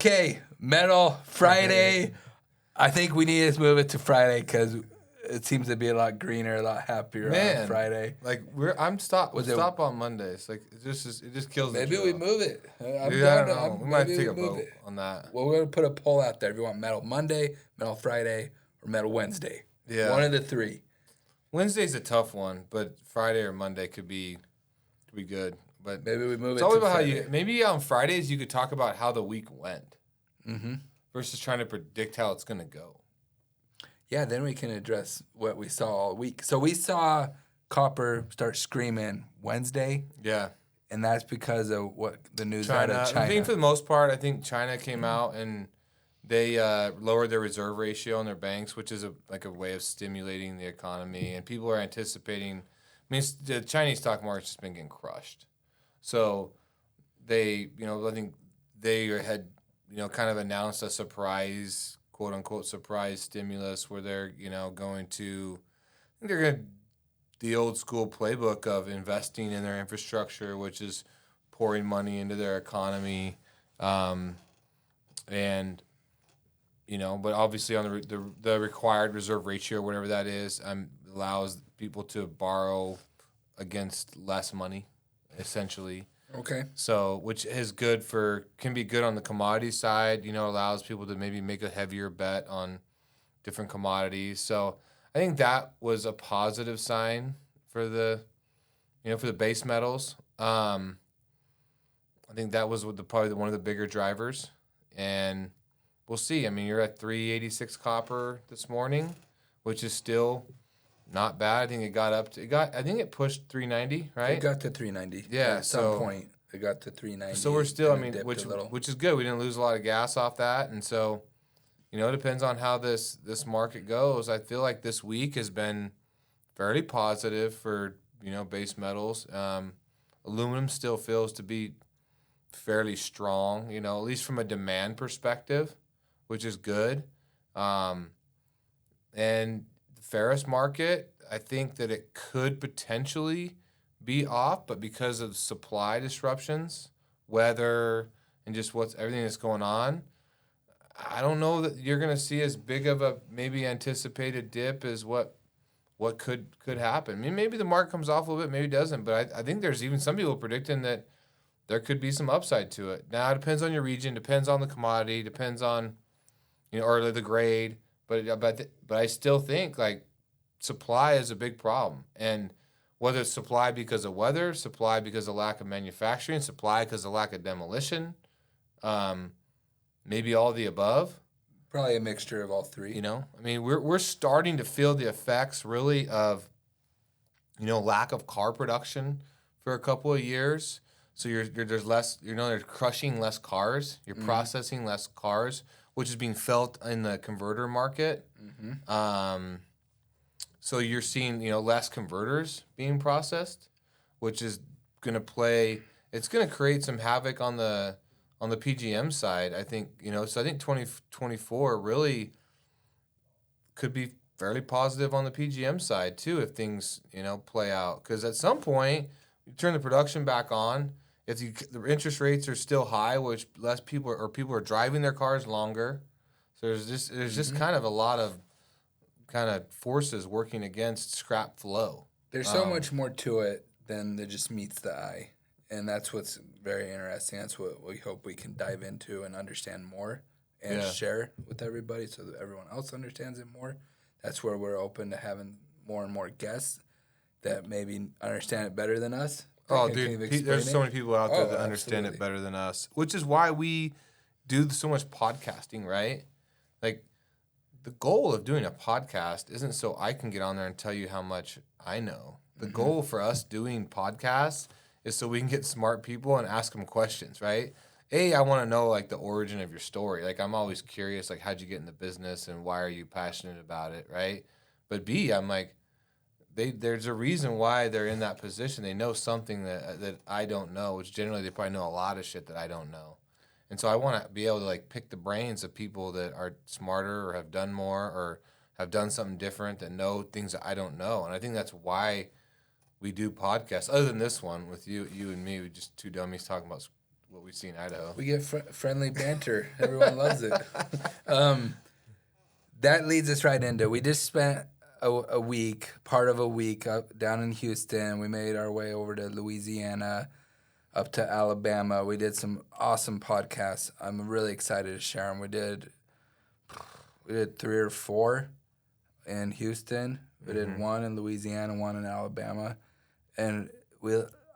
Okay, Metal Friday. I think we need to move it to Friday because it seems to be a lot greener, a lot happier on Friday. Like we'll stop on Mondays. Like it just kills. Maybe we move it. I don't know. We might take a vote on that. Well, we're gonna put a poll out there. If you want Metal Monday, Metal Friday, or Metal Wednesday. Yeah, one of the three. Wednesday's a tough one, but Friday or Monday could be good. But maybe we move it. It's all about Friday. how you. Maybe on Fridays you could talk about how the week went, mm-hmm. versus trying to predict how it's gonna go. Yeah, then we can address what we saw all week. So we saw copper start screaming Wednesday. Yeah. And that's because of what the news out of China. I think for the most part, I think China came out and they lowered their reserve ratio on their banks, which is a way of stimulating the economy. And people are anticipating. I mean, the Chinese stock market's just been getting crushed. So they, I think they had, kind of announced a surprise, quote unquote, surprise stimulus where they're, going to, I think they're going to the old school playbook of investing in their infrastructure, which is pouring money into their economy, and but obviously on the required reserve ratio, whatever that is, allows people to borrow against less money, essentially. Okay. So, which is can be good on the commodity side. Allows people to maybe make a heavier bet on different commodities. So, I think that was a positive sign for the base metals. I think that was probably one of the bigger drivers, and we'll see. I mean, you're at 386 copper this morning, which is still not bad. I think I think it pushed 390, right? It got to 390. Yeah, at some point it got to 390. So we're still, which is good. We didn't lose a lot of gas off that, and so. It depends on how this market goes. I feel like this week has been fairly positive for, base metals. Aluminum still feels to be fairly strong, at least from a demand perspective, which is good. And the ferrous market, I think that it could potentially be off, but because of supply disruptions, weather, and just everything that's going on, I don't know that you're going to see as big of a maybe anticipated dip as what could happen. I mean, maybe the market comes off a little bit, maybe it doesn't, but I think there's even some people predicting that there could be some upside to it. Now, it depends on your region, depends on the commodity, depends on, or the grade, but I still think, supply is a big problem. And whether it's supply because of weather, supply because of lack of manufacturing, supply because of lack of demolition, maybe all the above. Probably a mixture of all three. I mean, we're starting to feel the effects really of, lack of car production for a couple of years. So there's less, they're crushing less cars. You're processing less cars, which is being felt in the converter market. Mm-hmm. So you're seeing, less converters being processed, which is going to it's going to create some havoc on the PGM side. I think, so I think 2024 really could be fairly positive on the PGM side too if things, play out. Because at some point, you turn the production back on. If the interest rates are still high, which less people are driving their cars longer, so there's just kind of a lot of kind of forces working against scrap flow. There's so much more to it than that just meets the eye. And that's what's very interesting. That's what we hope we can dive into and understand more and share with everybody so that everyone else understands it more. That's where we're open to having more and more guests that maybe understand it better than us. Oh, dude, there's so many people out there that understand it better than us, which is why we do so much podcasting, right? Like, the goal of doing a podcast isn't so I can get on there and tell you how much I know. The goal for us doing podcasts is so we can get smart people and ask them questions, right? A, I want to know, the origin of your story. I'm always curious, how'd you get in the business and why are you passionate about it, right? But B, I'm there's a reason why they're in that position. They know something that I don't know, which generally they probably know a lot of shit that I don't know. And so I want to be able to pick the brains of people that are smarter or have done more or have done something different that know things that I don't know. And I think that's why we do podcasts. Other than this one with you and me, we just two dummies talking about what we see in Idaho. We get friendly banter. Everyone loves it. That leads us right into, we just spent a week, part of a week up down in Houston. We made our way over to Louisiana, up to Alabama. We did some awesome podcasts. I'm really excited to share them. We did 3 or 4 in Houston. We did one in Louisiana, one in Alabama. And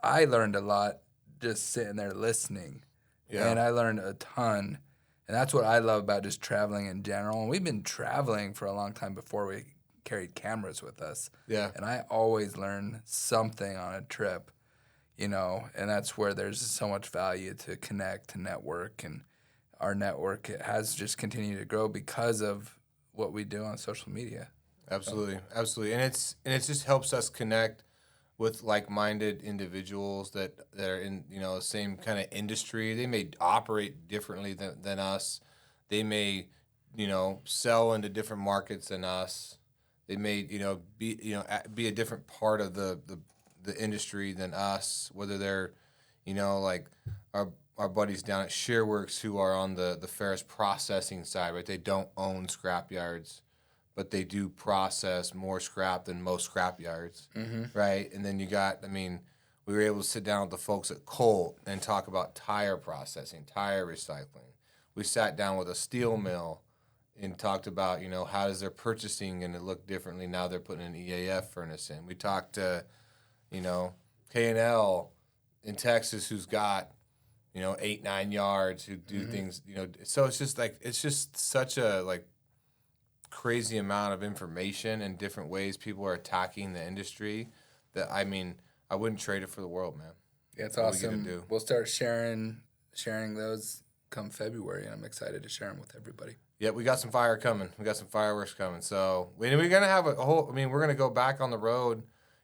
I learned a lot just sitting there listening. Yeah. And I learned a ton. And that's what I love about just traveling in general. And we've been traveling for a long time before we carried cameras with us. Yeah. And I always learn something on a trip, and that's where there's so much value to connect, to network. And our network has just continued to grow because of what we do on social media. Absolutely. Absolutely. And it just helps us connect with like-minded individuals that are in, the same kind of industry. They may operate differently than us. They may, sell into different markets than us. They may, be a different part of the industry than us, whether they're, like our buddies down at Shearworks who are on the ferrous processing side, right? They don't own scrap yards, but they do process more scrap than most scrap yards, right? And then we were able to sit down with the folks at Colt and talk about tire processing, tire recycling. We sat down with a steel mill and talked about, how is their purchasing going to look differently now they're putting an EAF furnace in. We talked to, K&L in Texas who's got, 8-9 yards who do things, So it's just such a, crazy amount of information and different ways people are attacking the industry that, I wouldn't trade it for the world, man. Yeah, it's awesome. We'll start sharing those come February, and I'm excited to share them with everybody. Yeah, we got some fire coming. We got some fireworks coming. So we're going to have we're going to go back on the road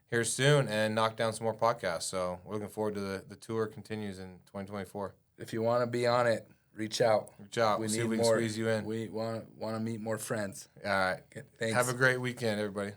here soon and knock down some more podcasts. So we're looking forward to the tour continues in 2024. If you want to be on it, reach out. We'll see if we can squeeze you in. We want to meet more friends. All right. Okay, thanks. Have a great weekend, everybody.